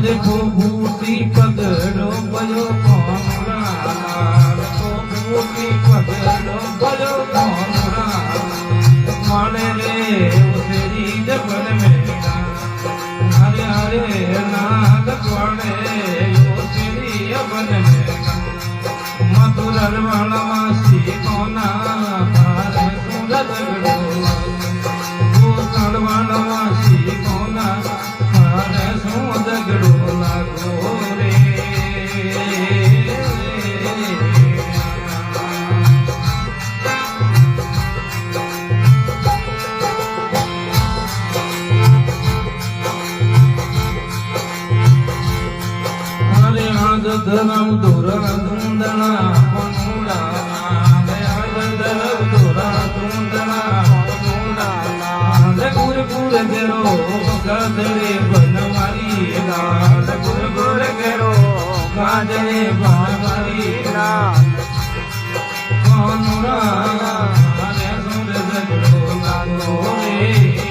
ફૂટી પગડો બજો કોમરાલાલ ફૂટી પગડો બજો કોમરાલાલ માને રે ઉસરી જબન મેરા હરે હરે નાદ કોણે ઉસરી જબન મેરા મધુર વાળવાસી કોના તારે સુરત ગડો ગોકળ વાળવાસી કોના તારે સુરત ગડો લાગો રે હરે આજ ધરમ ધોરણ ધૂંધણા પનુડા દયાળ ધરમ ધોરણ ધૂંધણા પનુડા ગુર ગુર ગેરો ગાજરે બનવારી લાલ ગુર ગુર ગેરો ગાજરે બનવારી લાલ પનુડા હરે સુર જગડો લાગો રે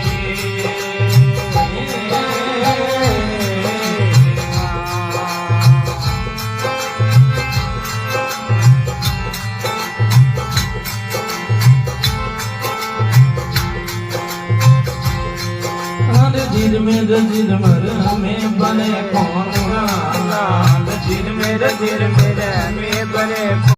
जिर मर में बने कौन लाल जिर मेरे में बने